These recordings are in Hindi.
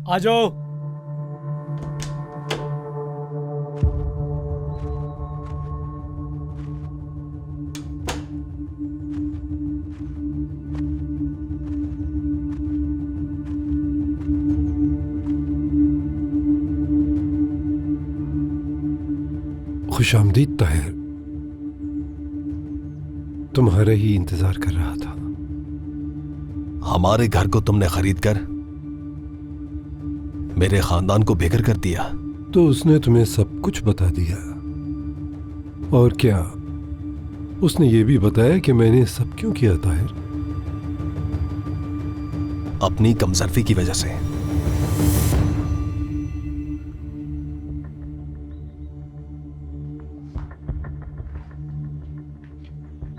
आ जाओ। खुशामदीद ताहिर, तुम्हारा ही इंतजार कर रहा था। हमारे घर को तुमने खरीद कर मेरे खानदान को बेघर कर दिया। तो उसने तुम्हें सब कुछ बता दिया। और क्या उसने ये भी बताया कि मैंने सब क्यों किया ताहिर? अपनी कमजोरी की वजह से।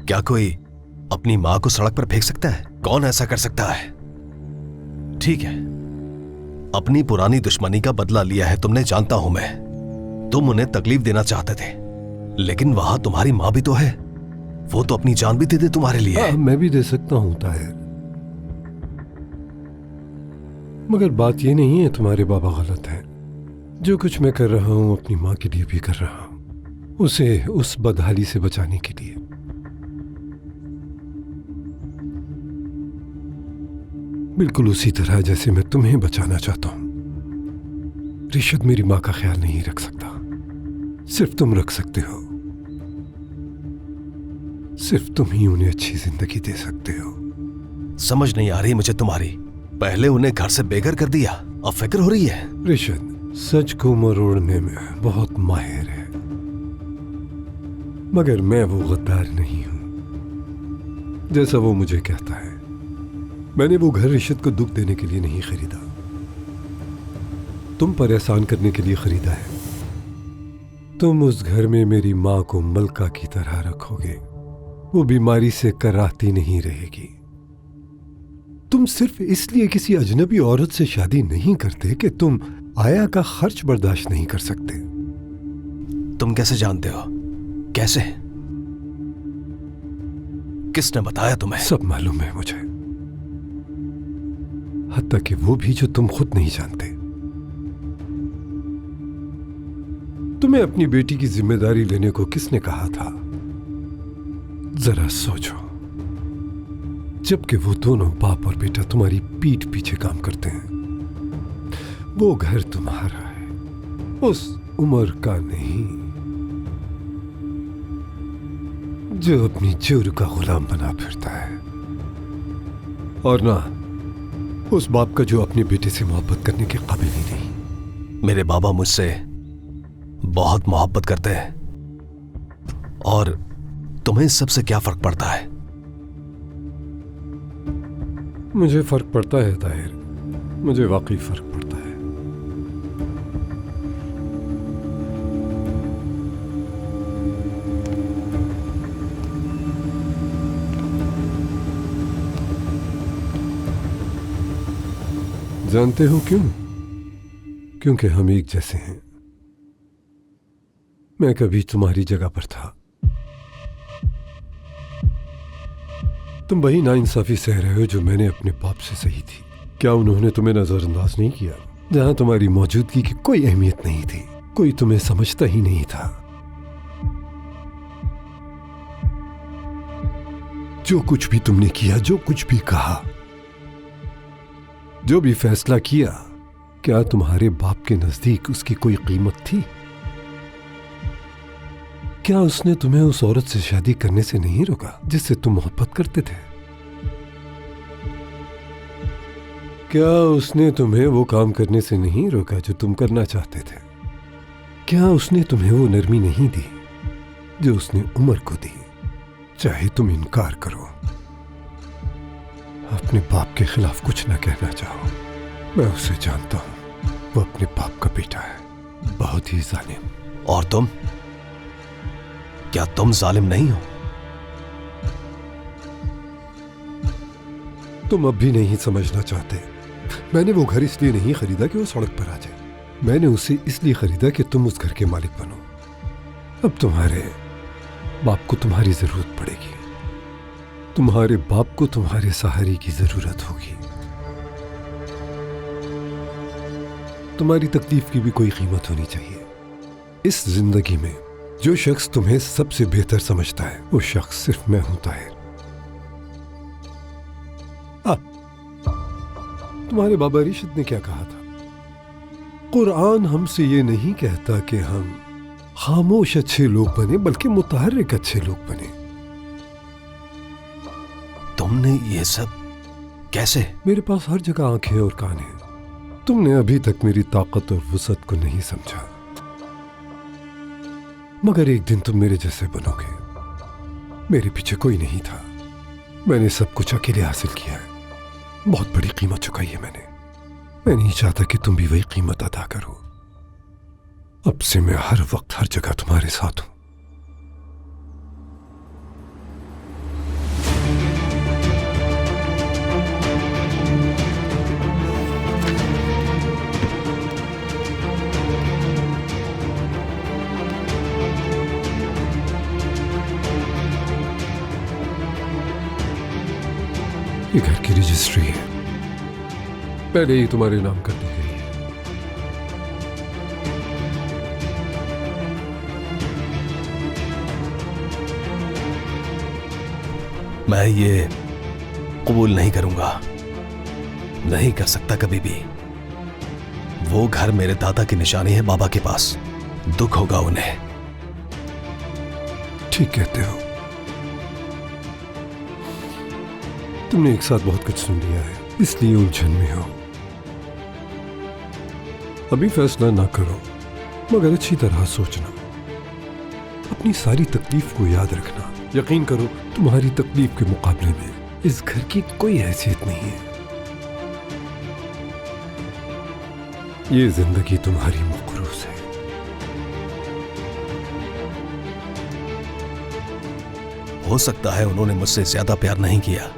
क्या कोई अपनी मां को सड़क पर फेंक सकता है? कौन ऐसा कर सकता है? ठीक है, अपनी पुरानी दुश्मनी का बदला लिया है तुमने, जानता हूं मैं। तुम उन्हें तकलीफ देना चाहते थे, लेकिन वहां तुम्हारी मां भी तो है। वो तो अपनी जान भी दे दे तुम्हारे लिए। मैं भी दे सकता हूं ताहिर, मगर बात ये नहीं है तुम्हारे बाबा गलत हैं। जो कुछ मैं कर रहा हूं अपनी मां के लिए भी कर रहा हूं, उसे उस बदहाली से बचाने के लिए। बिल्कुल उसी तरह जैसे मैं तुम्हें बचाना चाहता हूं। रिशद मेरी मां का ख्याल नहीं रख सकता, सिर्फ तुम रख सकते हो। सिर्फ तुम ही उन्हें अच्छी जिंदगी दे सकते हो। समझ नहीं आ रही मुझे तुम्हारी। पहले उन्हें घर से बेघर कर दिया, अब फिक्र हो रही है। रिशद सच को मरोड़ने में बहुत माहिर है, मगर मैं वो गद्दार नहीं हूं जैसा वो मुझे कहता है। मैंने वो घर रिशद को दुख देने के लिए नहीं खरीदा, तुम पर एहसान करने के लिए खरीदा है। तुम उस घर में मेरी मां को मलका की तरह रखोगे, वो बीमारी से कराहती नहीं रहेगी। तुम सिर्फ इसलिए किसी अजनबी औरत से शादी नहीं करते कि तुम आया का खर्च बर्दाश्त नहीं कर सकते। तुम कैसे जानते हो? कैसे? किसने बताया तुम्हें? सब मालूम है मुझे, हत्ता कि वो भी जो तुम खुद नहीं जानते। तुम्हें अपनी बेटी की जिम्मेदारी लेने को किसने कहा था? जरा सोचो, जबकि वो दोनों बाप और बेटा तुम्हारी पीठ पीछे काम करते हैं। वो घर तुम्हारा है, उस उम्र का नहीं जो अपनी जोर का गुलाम बना फिरता है, और ना उस बाप का जो अपने बेटे से मोहब्बत करने के काबिल ही नहीं। मेरे बाबा मुझसे बहुत मोहब्बत करते हैं, और तुम्हें इस सबसे क्या फर्क पड़ता है? मुझे फर्क पड़ता है ताहिर, मुझे वाकई फर्क पड़ता है। जानते हो क्यों? क्योंकि हम एक जैसे हैं। मैं कभी तुम्हारी जगह पर था। तुम वही नाइंसाफी सह रहे हो जो मैंने अपने बाप से सही थी। क्या उन्होंने तुम्हें नजरअंदाज नहीं किया? जहां तुम्हारी मौजूदगी की कोई अहमियत नहीं थी, कोई तुम्हें समझता ही नहीं था। जो कुछ भी तुमने किया, जो कुछ भी कहा, जो भी फैसला किया, क्या तुम्हारे बाप के नजदीक उसकी कोई कीमत थी? क्या उसने तुम्हें उस औरत से शादी करने से नहीं रोका जिससे तुम मोहब्बत करते थे? क्या उसने तुम्हें वो काम करने से नहीं रोका जो तुम करना चाहते थे? क्या उसने तुम्हें वो नरमी नहीं दी जो उसने उमर को दी? चाहे तुम इनकार करो, अपने बाप के खिलाफ कुछ ना कहना चाहो, मैं उसे जानता हूं। वो अपने बाप का बेटा है, बहुत ही जालिम। और तुम? क्या तुम जालिम नहीं हो? तुम अब भी नहीं समझना चाहते। मैंने वो घर इसलिए नहीं खरीदा कि वो सड़क पर आ जाए, मैंने उसे इसलिए खरीदा कि तुम उस घर के मालिक बनो। अब तुम्हारे बाप को तुम्हारी जरूरत पड़ेगी, तुम्हारे बाप को तुम्हारे सहारे की जरूरत होगी। तुम्हारी तकलीफ की भी कोई कीमत होनी चाहिए। इस जिंदगी में जो शख्स तुम्हें सबसे बेहतर समझता है वो शख्स सिर्फ मैं हूं ताहिर। तुम्हारे बाबा रिशद ने क्या कहा था? कुरान हमसे ये नहीं कहता कि हम खामोश अच्छे लोग बने, बल्कि मुतहर्रिक अच्छे लोग बने। तुमने ये सब कैसे? मेरे पास हर जगह आंखें और कान हैं। तुमने अभी तक मेरी ताकत और वुसअत को नहीं समझा, मगर एक दिन तुम मेरे जैसे बनोगे। मेरे पीछे कोई नहीं था, मैंने सब कुछ अकेले हासिल किया है। बहुत बड़ी कीमत चुकाई है मैंने। मैं नहीं चाहता कि तुम भी वही कीमत अदा करो। अब से मैं हर वक्त हर जगह तुम्हारे साथ हूं। ये घर की रजिस्ट्री है, पहले ही तुम्हारे नाम कर दी गई है। मैं ये कबूल नहीं करूंगा, नहीं कर सकता कभी भी। वो घर मेरे दादा की निशानी है बाबा के पास, दुख होगा उन्हें। ठीक कहते हो। तुमने एक साथ बहुत कुछ सुन लिया है, इसलिए उलझन में हो। अभी फैसला ना करो, मगर अच्छी तरह सोचना। अपनी सारी तकलीफ को याद रखना। यकीन करो, तुम्हारी तकलीफ के मुकाबले में इस घर की कोई हैसियत नहीं है। ये जिंदगी तुम्हारी मकरूज है। हो सकता है उन्होंने मुझसे ज्यादा प्यार नहीं किया,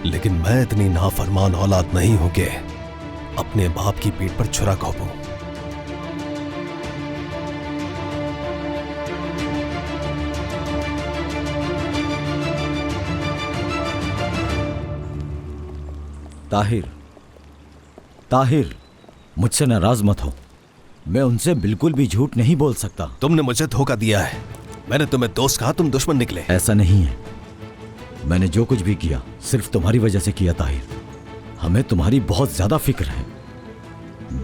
लेकिन मैं इतनी नाफरमान औलाद नहीं हूं कि अपने बाप की पीठ पर छुरा घोंपूं। ताहिर, ताहिर, मुझसे नाराज मत हो। मैं उनसे बिल्कुल भी झूठ नहीं बोल सकता। तुमने मुझे धोखा दिया है। मैंने तुम्हें दोस्त कहा, तुम दुश्मन निकले। ऐसा नहीं है। मैंने जो कुछ भी किया सिर्फ तुम्हारी वजह से किया ताहिर। हमें तुम्हारी बहुत ज्यादा फिक्र है।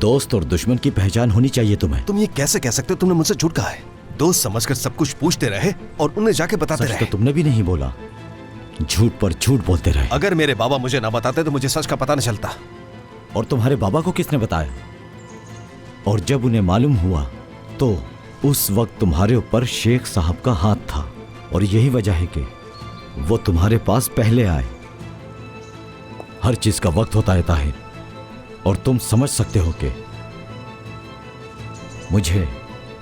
दोस्त और दुश्मन की पहचान होनी चाहिए तुम्हें। तुम ये कैसे कह सकते हो? तुमने मुझसे झूठ कहा है। दोस्त समझकर सब कुछ पूछते रहे और उन्हें जाके बताते सच रहे। तो तुमने भी नहीं बोला, झूठ पर झूठ बोलते रहे। अगर मेरे बाबा मुझे ना बताते तो मुझे सच का पता न चलता। और तुम्हारे बाबा को किसने बताया? और जब उन्हें मालूम हुआ तो उस वक्त तुम्हारे ऊपर शेख साहब का हाथ था, और यही वजह है कि वो तुम्हारे पास पहले आए। हर चीज का वक्त होता है ताहिर, और तुम समझ सकते हो कि मुझे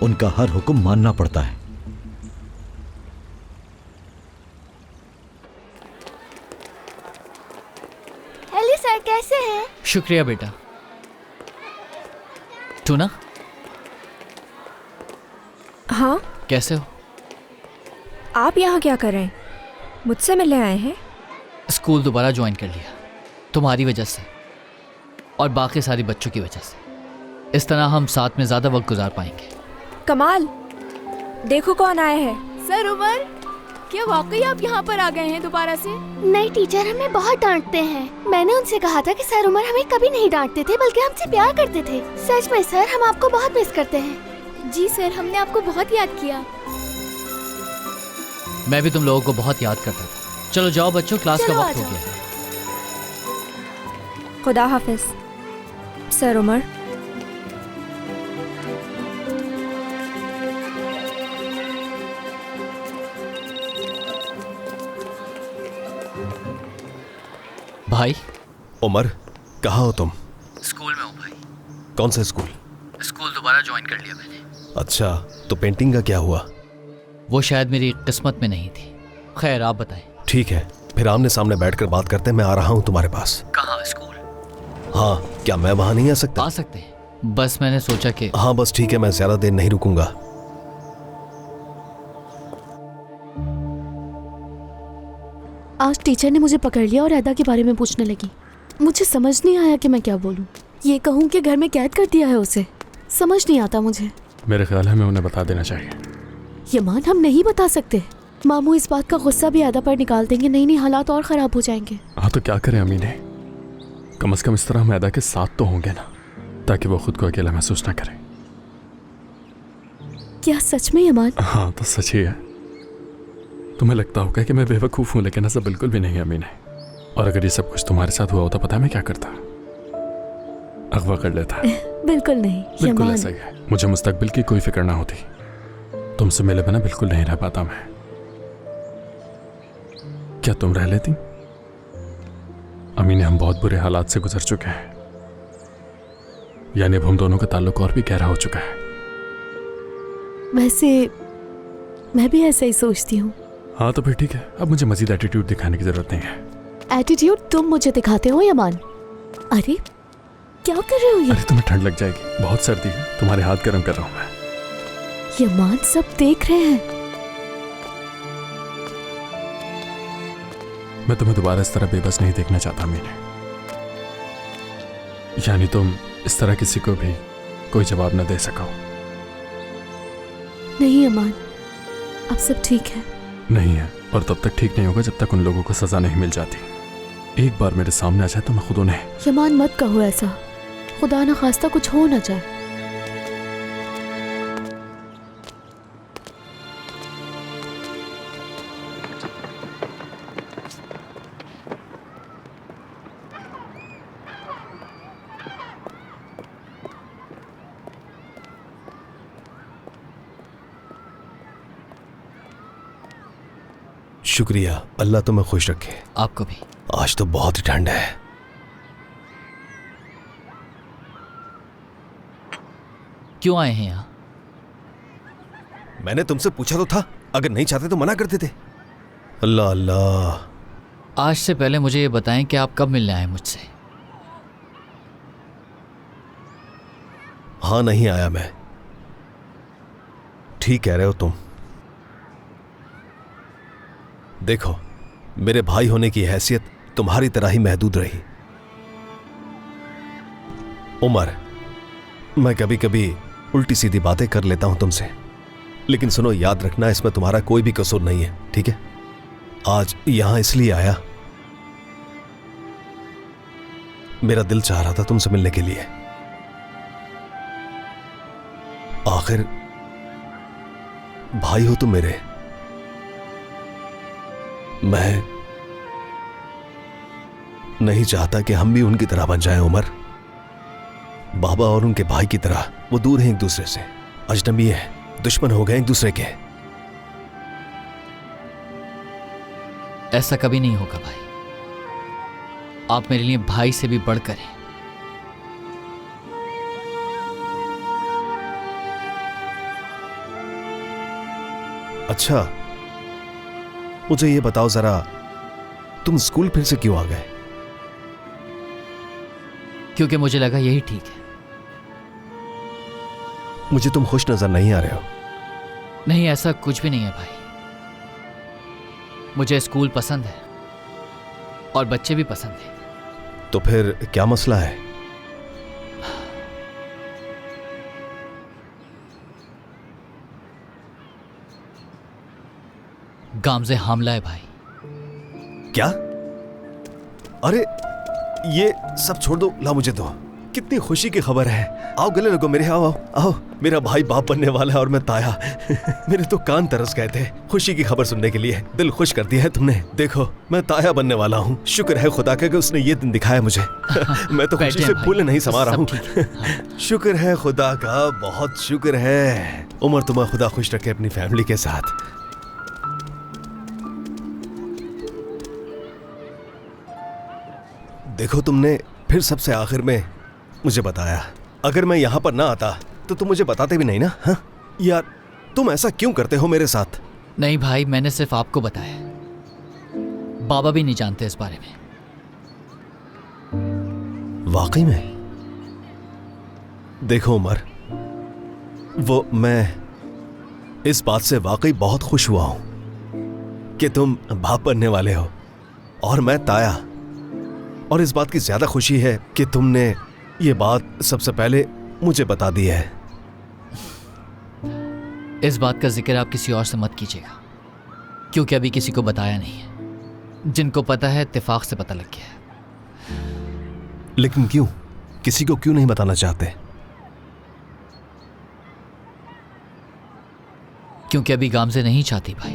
उनका हर हुक्म मानना पड़ता है। हेलो सर, कैसे हैं? शुक्रिया बेटा। टूना, हाँ, कैसे हो? आप यहाँ क्या कर रहे हैं? मुझसे मिलने आए हैं? स्कूल दोबारा ज्वाइन कर लिया तुम्हारी वजह से और बाकी सारी बच्चों की वजह से। इस तरह हम साथ में ज़्यादा वक्त गुजार पाएंगे। कमाल, देखो कौन आया है। सर उमर, क्या वाकई आप यहाँ पर आ गए हैं दोबारा से? नहीं टीचर, हमें बहुत डांटते हैं। मैंने उनसे कहा था कि सर उमर हमें कभी नहीं डांटते थे, बल्कि हमसे प्यार करते थे। सच में सर, हम आपको बहुत मिस करते हैं। जी सर, हमने आपको बहुत याद किया। मैं भी तुम लोगों को बहुत याद करता था। चलो जाओ बच्चों, क्लास का चलो, वक्त आ हो जाओ। गया। खुदा हाफिज सर उमर। भाई, उमर, कहाँ हो तुम? स्कूल में हूँ भाई। कौन सा स्कूल? स्कूल दोबारा ज्वाइन कर लिया मैंने। अच्छा, तो पेंटिंग का क्या हुआ? वो शायद मेरी किस्मत में नहीं थी। खैर, आप बताएं। ठीक है, फिर आमने सामने बैठकर बात करते हैं। मैं आ रहा हूँ तुम्हारे पास। कहाँ स्कूल? हाँ, क्या मैं वहां नहीं आ सकता? आ सकते हैं, बस मैंने सोचा कि हाँ बस ठीक है, मैं ज्यादा देर नहीं रुकूंगा। आज टीचर ने मुझे पकड़ लिया और अदा के बारे में पूछने लगी। मुझे समझ नहीं आया कि मैं क्या बोलूं। ये कहूँ कि घर में कैद कर दिया है उसे? समझ नहीं आता मुझे। मेरे ख्याल है हमें उन्हें बता देना चाहिए। यमान, हम नहीं बता सकते। मामू इस बात का गुस्सा भी आधा पर निकाल देंगे। नहीं हालात और ख़राब हो जाएंगे। हाँ तो क्या करें अमीने, कम से कम इस तरह हम अदा के साथ तो होंगे ना, ताकि वो खुद को अकेला महसूस ना करे। क्या सच में यमान? हाँ तो सच ही है। तुम्हें लगता होगा कि मैं बेवकूफ़ हूँ, लेकिन ऐसा बिल्कुल भी नहीं अमीने। और अगर ये सब कुछ तुम्हारे साथ हुआ होता, पता है मैं क्या करता? अगवा कर लेता। बिल्कुल नहीं बिल्कुल यमान। ऐसा ही है। मुझे मुस्तकबिल की कोई फिक्र ना होती। तुमसे मिले बिना बिल्कुल नहीं रह पाता मैं। क्या तुम रह लेती? अमीने, हम बहुत बुरे हालात से गुजर चुके हैं, यानी अब हम दोनों का ताल्लुक और भी गहरा हो चुका है। वैसे मैं भी ऐसा ही सोचती हूँ। हाँ तो फिर ठीक है, अब मुझे मजीद एटीट्यूड दिखाने की जरूरत नहीं है। एटीट्यूड तुम मुझे दिखाते हो यमान। अरे क्या कर रहे हो ये? अरे तुम्हें ठंड लग जाएगी, बहुत सर्दी है। तुम्हारे हाथ गर्म कर रहा हूं मैं। यमान, सब देख रहे हैं। मैं तुम्हें दोबारा इस तरह बेबस नहीं देखना चाहता मीने। यानी तुम इस तरह किसी को भी कोई जवाब न दे सको। नहीं यमान, अब सब ठीक है। नहीं है, और तब तक ठीक नहीं होगा जब तक उन लोगों को सजा नहीं मिल जाती। एक बार मेरे सामने आ जाए तो मैं खुद उन्हें। यमान, मत कहो ऐसा। खुदा न खास्ता कुछ हो न जाए। शुक्रिया, अल्लाह तुम्हें खुश रखे। आपको भी। आज तो बहुत ही ठंड है। क्यों आए हैं यहाँ? मैंने तुमसे पूछा तो था, अगर नहीं चाहते तो मना कर देते। अल्लाह अल्लाह। आज से पहले मुझे ये बताएं कि आप कब मिलने आए मुझसे? हाँ, नहीं आया मैं। ठीक कह रहे हो तुम। देखो, मेरे भाई होने की हैसियत तुम्हारी तरह ही महदूद रही। उमर, मैं कभी कभी उल्टी सीधी बातें कर लेता हूं तुमसे, लेकिन सुनो, याद रखना इसमें तुम्हारा कोई भी कसूर नहीं है, ठीक है? आज यहां इसलिए आया, मेरा दिल चाह रहा था तुमसे मिलने के लिए। आखिर भाई हो तुम मेरे। मैं नहीं चाहता कि हम भी उनकी तरह बन जाएं उमर। बाबा और उनके भाई की तरह वो दूर हैं एक दूसरे से, अजनबी हैं, दुश्मन हो गए एक दूसरे के। ऐसा कभी नहीं होगा भाई। आप मेरे लिए भाई से भी बढ़कर हैं। अच्छा, मुझे ये बताओ जरा, तुम स्कूल फिर से क्यों आ गए? क्योंकि मुझे लगा यही ठीक है। मुझे तुम खुश नजर नहीं आ रहे हो। नहीं, ऐसा कुछ भी नहीं है भाई। मुझे स्कूल पसंद है और बच्चे भी पसंद हैं। तो फिर क्या मसला है? गामजे हामला है भाई। क्या? अरे ये सब छोड़ दो, ला मुझे दो। कितनी खुशी की खबर है। आओ गले लगो मेरे, आओ आओ आओ। मेरा भाई बाप बनने वाला है और मैं ताया। मेरे तो कान तरस गए थे खुशी की खबर सुनने के लिए। दिल खुश कर दिया है तुमने। देखो, मैं ताया बनने वाला हूँ। शुक्र है खुदा का कि उसने ये दिन दिखाया मुझे। मैं तो खुशी से फूल नहीं समा रहा हूँ। शुक्र है खुदा का, बहुत शुक्र है। उमर, तुम्हें खुदा खुश रखे अपनी फैमिली के साथ। देखो, तुमने फिर सबसे आखिर में मुझे बताया। अगर मैं यहां पर ना आता तो तुम मुझे बताते भी नहीं ना। हाँ यार, तुम ऐसा क्यों करते हो मेरे साथ? नहीं भाई, मैंने सिर्फ आपको बताया, बाबा भी नहीं जानते इस बारे में। वाकई में? देखो उमर, वो मैं इस बात से वाकई बहुत खुश हुआ हूं कि तुम बाप बनने वाले हो और मैं ताया। और इस बात की ज्यादा खुशी है कि तुमने ये बात सबसे पहले मुझे बता दी है। इस बात का जिक्र आप किसी और से मत कीजिएगा, क्योंकि अभी किसी को बताया नहीं है। जिनको पता है इत्तेफाक से पता लग गया है। लेकिन क्यों? किसी को क्यों नहीं बताना चाहते? क्योंकि अभी गामजे नहीं चाहती भाई।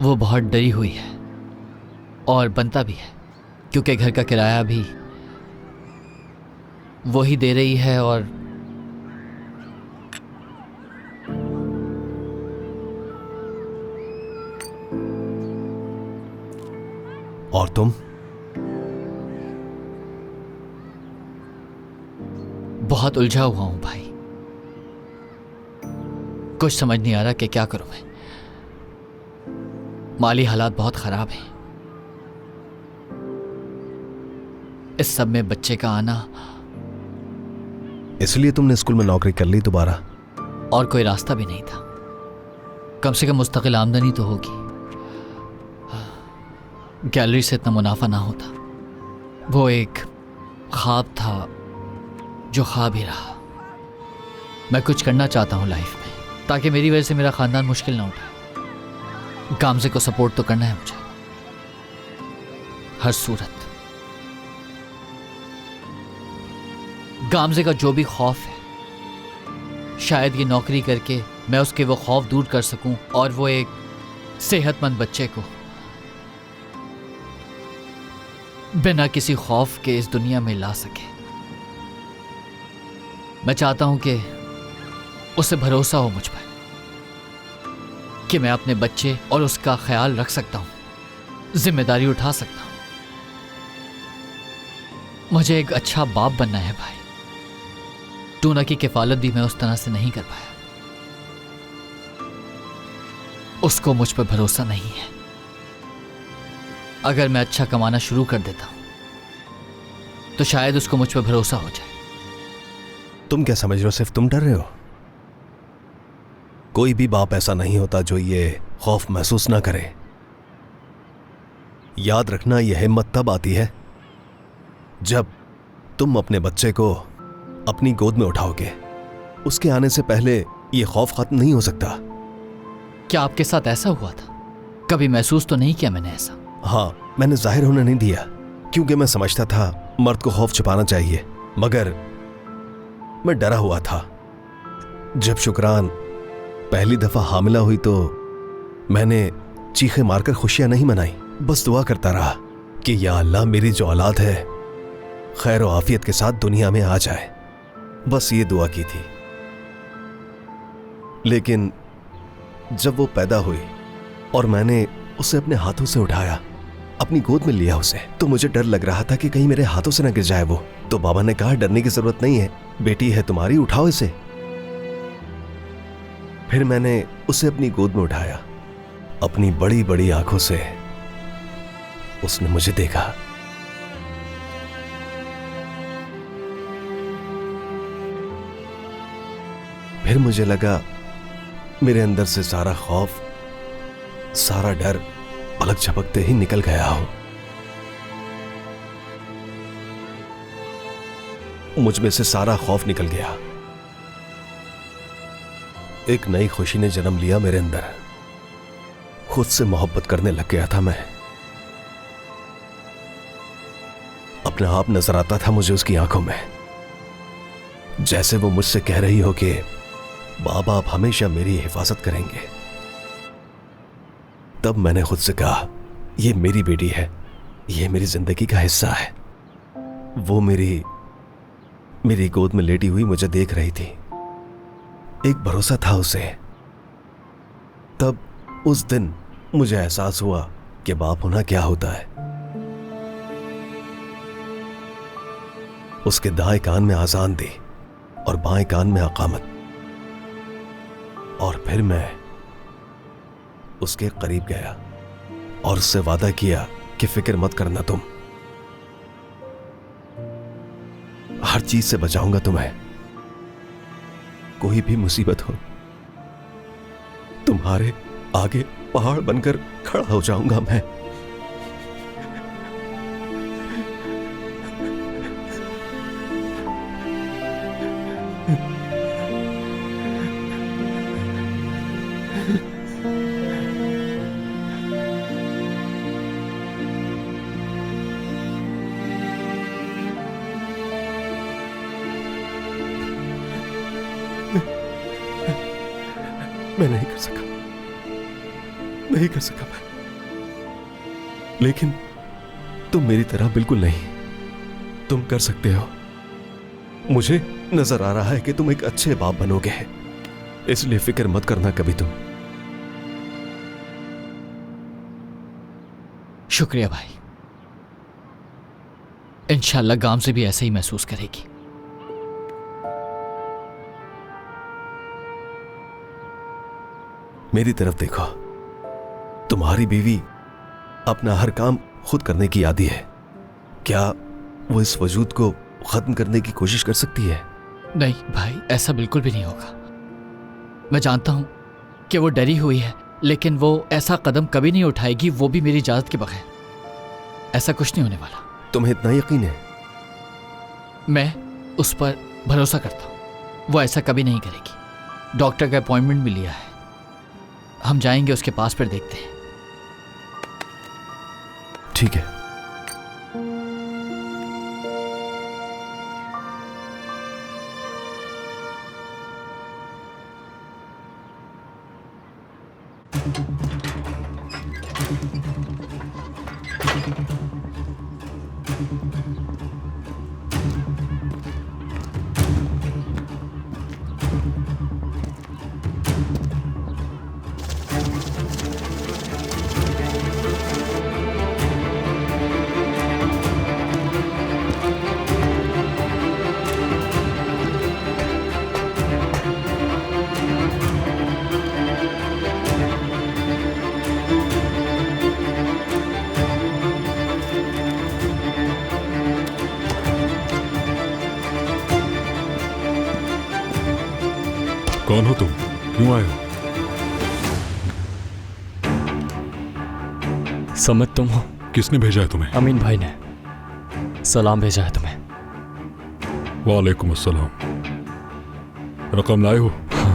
वो बहुत डरी हुई है और बनता भी है, क्योंकि घर का किराया भी वो ही दे रही है। और तुम? बहुत उलझा हुआ हूं भाई, कुछ समझ नहीं आ रहा कि क्या करूं मैं। माली हालात बहुत खराब हैं। इस सब में बच्चे का आना। इसलिए तुमने स्कूल में नौकरी कर ली दोबारा? और कोई रास्ता भी नहीं था। कम से कम मुस्तकिल आमदनी तो होगी। गैलरी से इतना मुनाफा ना होता। वो एक ख्वाब था जो ख्वाब ही रहा। मैं कुछ करना चाहता हूं लाइफ में, ताकि मेरी वजह से मेरा खानदान मुश्किल ना उठाए। गामजे को सपोर्ट तो करना है मुझे हर सूरत। गामजे का जो भी खौफ है, शायद ये नौकरी करके मैं उसके वो खौफ दूर कर सकूं और वो एक सेहतमंद बच्चे को बिना किसी खौफ के इस दुनिया में ला सके। मैं चाहता हूं कि उसे भरोसा हो मुझ पर कि मैं अपने बच्चे और उसका ख्याल रख सकता हूं, जिम्मेदारी उठा सकता हूं। मुझे एक अच्छा बाप बनना है भाई। टूना की किफालत भी मैं उस तरह से नहीं कर पाया। उसको मुझ पर भरोसा नहीं है। अगर मैं अच्छा कमाना शुरू कर देता हूं तो शायद उसको मुझ पर भरोसा हो जाए। तुम क्या समझ रहे हो? सिर्फ तुम डर रहे हो? कोई भी बाप ऐसा नहीं होता जो ये खौफ महसूस ना करे। याद रखना, यह हिम्मत तब आती है जब तुम अपने बच्चे को अपनी गोद में उठाओगे। उसके आने से पहले यह खौफ खत्म नहीं हो सकता। क्या आपके साथ ऐसा हुआ था? कभी महसूस तो नहीं किया मैंने ऐसा। हाँ, मैंने जाहिर होने नहीं दिया, क्योंकि मैं समझता था मर्द को खौफ छुपाना चाहिए। मगर मैं डरा हुआ था। जब शुक्रान पहली दफा हामिला हुई तो मैंने चीखें मारकर खुशियां नहीं मनाई, बस दुआ करता रहा कि या अल्लाह, मेरी जो औलाद है खैर और आफियत के साथ दुनिया में आ जाए। बस ये दुआ की थी। लेकिन जब वो पैदा हुई और मैंने उसे अपने हाथों से उठाया, अपनी गोद में लिया उसे, तो मुझे डर लग रहा था कि कहीं मेरे हाथों से न गिर जाए वो। तो बाबा ने कहा, डरने की जरूरत नहीं है, बेटी है तुम्हारी, उठाओ इसे। फिर मैंने उसे अपनी गोद में उठाया। अपनी बड़ी बड़ी आंखों से उसने मुझे देखा। फिर मुझे लगा मेरे अंदर से सारा खौफ, सारा डर पलक झपकते ही निकल गया हो। मुझ में से सारा खौफ निकल गया। एक नई खुशी ने जन्म लिया मेरे अंदर। खुद से मोहब्बत करने लग गया था मैं। अपना आप नजर आता था मुझे उसकी आंखों में, जैसे वो मुझसे कह रही हो कि बाबा आप हमेशा मेरी हिफाजत करेंगे। तब मैंने खुद से कहा, ये मेरी बेटी है, ये मेरी जिंदगी का हिस्सा है। वो मेरी गोद में लेटी हुई मुझे देख रही थी। एक भरोसा था उसे। तब उस दिन मुझे एहसास हुआ कि बाप होना क्या होता है। उसके दाएं कान में आजान दी और बाएं कान में अकामत। और फिर मैं उसके करीब गया और उससे वादा किया कि फिक्र मत करना तुम, हर चीज से बचाऊंगा तुम्हें। कोई भी मुसीबत हो, तुम्हारे आगे पहाड़ बनकर खड़ा हो जाऊंगा मैं। मैं नहीं कर सका, नहीं कर सका मैं। लेकिन तुम मेरी तरह बिल्कुल नहीं, तुम कर सकते हो। मुझे नजर आ रहा है कि तुम एक अच्छे बाप बनोगे, इसलिए फिक्र मत करना कभी तुम। शुक्रिया भाई, इंशाल्लाह गाम से भी ऐसे ही महसूस करेगी। मेरी तरफ देखो, तुम्हारी बीवी अपना हर काम खुद करने की आदी है। क्या वो इस वजूद को खत्म करने की कोशिश कर सकती है? नहीं भाई, ऐसा बिल्कुल भी नहीं होगा। मैं जानता हूं कि वो डरी हुई है, लेकिन वो ऐसा कदम कभी नहीं उठाएगी, वो भी मेरी इजाजत के बगैर। ऐसा कुछ नहीं होने वाला। तुम्हें इतना यकीन है? मैं उस पर भरोसा करता हूं, वो ऐसा कभी नहीं करेगी। डॉक्टर का अपॉइंटमेंट भी लिया है, हम जाएंगे उसके पास, फिर देखते हैं। ठीक है। कौन हो तुम? क्यों आए हो? समझ तुम हो? किसने भेजा है तुम्हें? अमीन भाई ने सलाम भेजा है तुम्हें। वालेकुम अस्सलाम। रकम लाए हो? हाँ।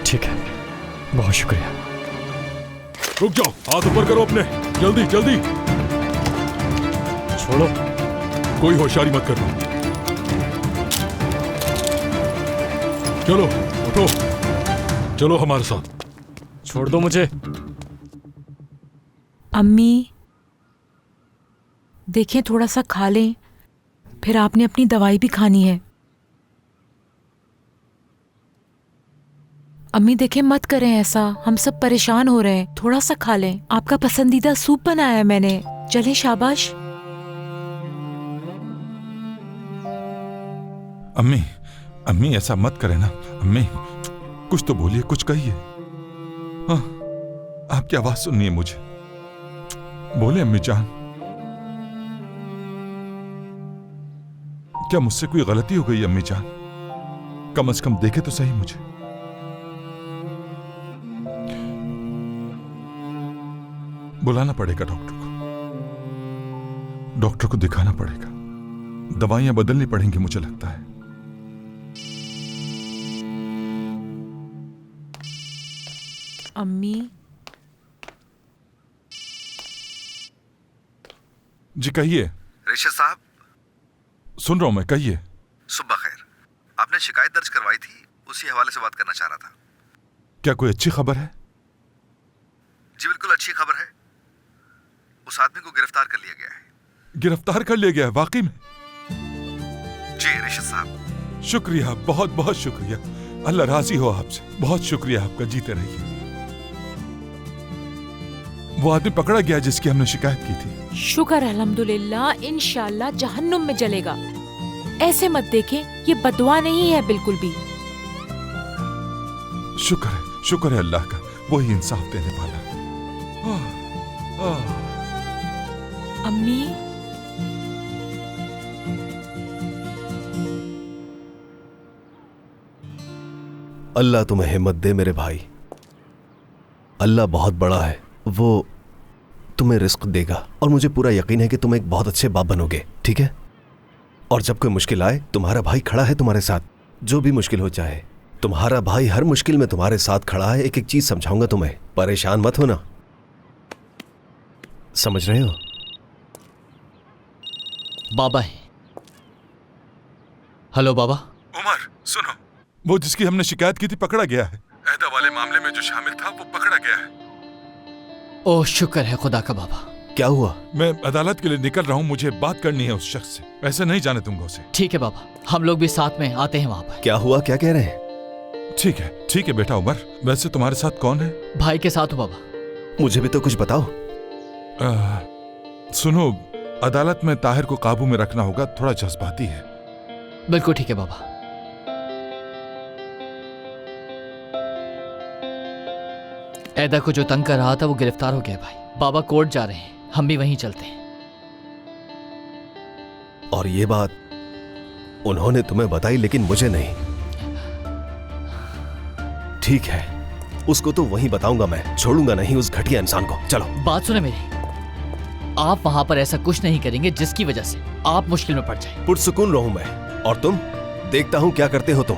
ठीक है, बहुत शुक्रिया। रुक जाओ, हाथ ऊपर करो अपने, जल्दी जल्दी। छोड़ो। कोई होशियारी मत करना। चलो उठो, चलो हमारे साथ। छोड़ दो मुझे। अम्मी देखें, थोड़ा सा खा लें, फिर आपने अपनी दवाई भी खानी है। अम्मी देखें, मत करें ऐसा, हम सब परेशान हो रहे हैं। थोड़ा सा खा लें, आपका पसंदीदा सूप बनाया है मैंने। चलें, शाबाश। अम्मी, अम्मी ऐसा मत करें ना। अम्मी कुछ तो बोलिए, कुछ कहिए। हाँ, आपकी आवाज सुननी है मुझे। बोले अम्मी जान, क्या मुझसे कोई गलती हो गई अम्मी जान? कम से कम देखे तो सही मुझे। बुलाना पड़ेगा डॉक्टर को, डॉक्टर को दिखाना पड़ेगा, दवाइयां बदलनी पड़ेंगी मुझे लगता है। अम्मी जी कहिए। रिशद साहब, सुन रहा हूं मैं, कहिए। सुबह खैर। आपने शिकायत दर्ज करवाई थी, उसी हवाले से बात करना चाह रहा था। क्या कोई अच्छी खबर है? जी बिल्कुल अच्छी खबर है, उस आदमी को गिरफ्तार कर लिया गया है। गिरफ्तार कर लिया गया है वाकई में? जी रिशद साहब। शुक्रिया, बहुत बहुत शुक्रिया। अल्लाह राजी हो आपसे। बहुत शुक्रिया आपका, जीते रहिए। वो आदमी पकड़ा गया जिसकी हमने शिकायत की थी। शुक्र अल्हम्दुलिल्लाह, इंशाल्लाह जहन्नुम में जलेगा। ऐसे मत देखें, ये बदुआ नहीं है बिल्कुल भी। शुक्र है अल्लाह का, वही इंसाफ देने वाला। अम्मी, अल्लाह तुम्हें हिम्मत दे मेरे भाई। अल्लाह बहुत बड़ा है, वो तुम्हें रिस्क देगा और मुझे पूरा यकीन है कि तुम एक बहुत अच्छे बाप बनोगे, ठीक है? और जब कोई मुश्किल आए, तुम्हारा भाई खड़ा है तुम्हारे साथ, जो भी मुश्किल हो चाहे। तुम्हारा भाई हर मुश्किल में तुम्हारे साथ खड़ा है। एक एक चीज समझाऊंगा तुम्हें, परेशान मत होना, समझ रहे हो? बाबा है। हेलो बाबा। उमर सुनो, वो जिसकी हमने शिकायत की थी पकड़ा गया है। ऐदा वाले मामले में जो शामिल था वो पकड़ा गया है। ओह शुक्र है खुदा का बाबा। क्या हुआ? मैं अदालत के लिए निकल रहा हूँ, मुझे बात करनी है उस शख्स से। ऐसे नहीं जाने दूंगा उसे। ठीक है बाबा, हम लोग भी साथ में आते हैं वहाँ पर। क्या हुआ, क्या कह रहे हैं? ठीक है बेटा उमर, वैसे तुम्हारे साथ कौन है? भाई के साथ हूँ बाबा। मुझे भी तो कुछ बताओ। सुनो, अदालत में ताहिर को काबू में रखना होगा, थोड़ा जज्बाती है। बिल्कुल ठीक है बाबा। ऐदा को जो तंग कर रहा था वो गिरफ्तार हो गया भाई। बाबा कोर्ट जा रहे हैं, हम भी वहीं चलते हैं। और ये बात उन्होंने तुम्हें बताई लेकिन मुझे नहीं। ठीक है, उसको तो वहीं बताऊंगा, मैं छोड़ूंगा नहीं उस घटिया इंसान को। चलो। बात सुने मेरी, आप वहां पर ऐसा कुछ नहीं करेंगे जिसकी वजह से आप मुश्किल में पड़ जाए। पुरसुकून रहूं मैं, और तुम देखता हूं क्या करते हो तुम।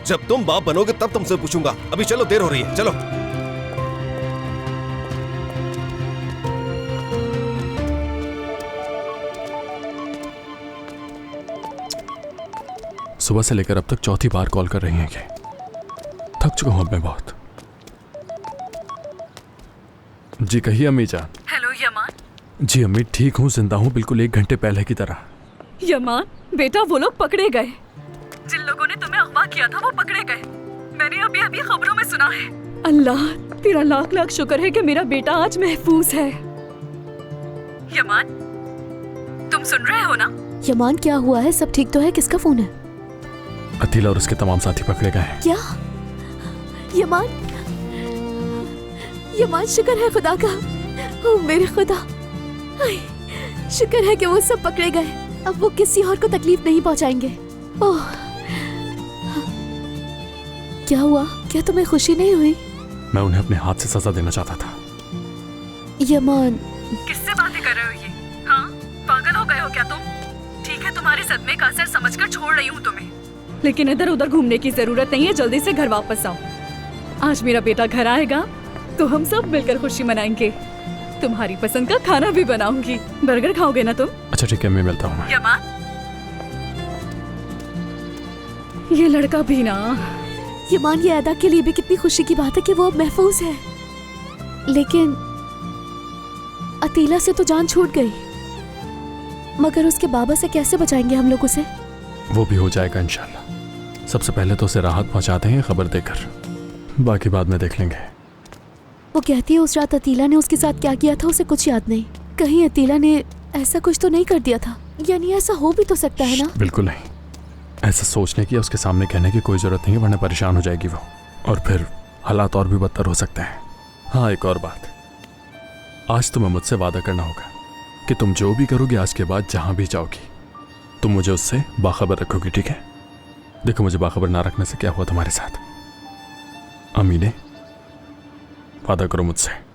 जब तुम बाप बनोगे तब तुमसे पूछूंगा। अभी चलो, देर हो रही है, चलो। सुबह से लेकर अब तक चौथी बार कॉल कर रही हैं कि थक चुका हूं अब मैं बहुत। जी कहिए अम्मी जान। हेलो यमान। जी अम्मी, ठीक हूँ, जिंदा हूँ, बिल्कुल 1 घंटे पहले की तरह। यमान बेटा, वो लोग पकड़े गए। जिन लोगों ने तुम्हें अगवा किया था वो पकड़े गए। मैंने अभी अभी खबरों में सुना है। अल्लाह तेरा लाख लाख शुक्र है कि मेरा बेटा आज महफूज है। यमान, तुम सुन रहे हो ना? यमान क्या हुआ है? सब ठीक तो है? किसका फोन है? अतीला और उसके तमाम साथी पकड़े गए हैं। क्या? यमान, यमान शुक्र है खुदा का। ओ मेरे खुदा, शुक्र है कि वो सब पकड़े गए। अब वो किसी और को तकलीफ नहीं पहुंचाएंगे। ओह, क्या हुआ? क्या तुम्हें खुशी नहीं हुई? मैं उन्हें अपने हाथ से सजा देना चाहता था। यमान, किससे बातें कर रहे हो ये? हाँ, पागल हो गए हो क्या तुम? ठीक है, तुम्हारे सदमे का असर समझकर छोड़ रही हूँ तुम्हें, लेकिन इधर उधर घूमने की जरूरत नहीं है। जल्दी से घर वापस आओ। आज मेरा बेटा घर आएगा तो हम सब मिलकर खुशी मनाएंगे। तुम्हारी पसंद का खाना भी बनाऊंगी। बर्गर खाओगे ना तुम? अच्छा ठीक है, मैं मिलता हूँ। यमान, ये लड़का भी ना। यमान, ये अदा के लिए भी कितनी खुशी की बात है कि वो अब महफूज है, लेकिन अतीला से तो जान छूट गई। मगर उसके बाबा से कैसे बचाएंगे हम लोग उसे? वो भी हो जाएगा इंशाल्लाह। सबसे पहले तो उसे राहत पहुंचाते हैं खबर देकर, बाकी बाद में देख लेंगे। वो कहती है उस रात अतीला ने उसके साथ क्या किया था उसे कुछ याद नहीं। कहीं अतीला ने ऐसा कुछ तो नहीं कर दिया था? यानी ऐसा हो भी तो सकता है ना? बिल्कुल नहीं, ऐसा सोचने की, उसके सामने कहने की कोई जरूरत नहीं है, वरना परेशान हो जाएगी वो, और फिर हालात और भी बदतर हो सकते हैं। हाँ, एक और बात, आज तुम्हें मुझसे वादा करना होगा कि तुम जो भी करोगे आज के बाद, जहां भी जाओगी, तुम मुझे उससे बाखबर रखोगी, ठीक है? देखो, मुझे बाखबर ना रखने से क्या हुआ तुम्हारे साथ। अम्मी ने वादा करो मुझसे।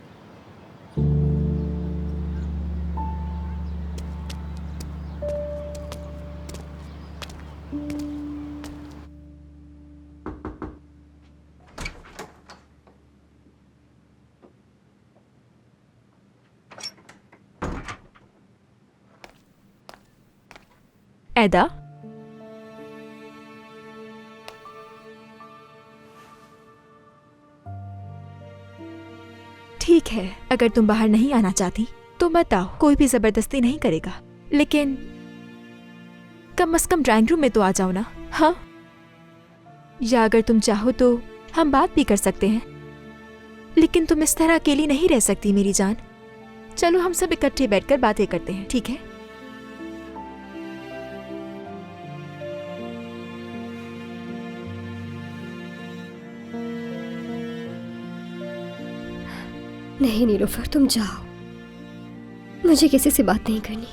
ऐदा, ठीक है, अगर तुम बाहर नहीं आना चाहती तो बताओ, कोई भी जबरदस्ती नहीं करेगा, लेकिन कम से कम ड्राइंग रूम में तो आ जाओ ना। हाँ, या अगर तुम चाहो तो हम बात भी कर सकते हैं, लेकिन तुम इस तरह अकेली नहीं रह सकती मेरी जान। चलो हम सब इकट्ठे बैठकर बातें करते हैं, ठीक है? नहीं नीलोफर, तुम जाओ, मुझे किसी से बात नहीं करनी,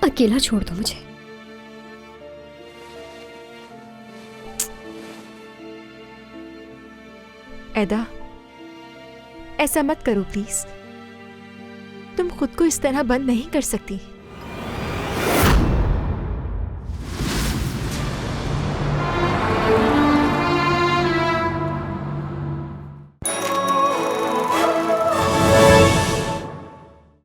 अकेला छोड़ दो मुझे। एदा, ऐसा मत करो प्लीज। तुम खुद को इस तरह बंद नहीं कर सकती।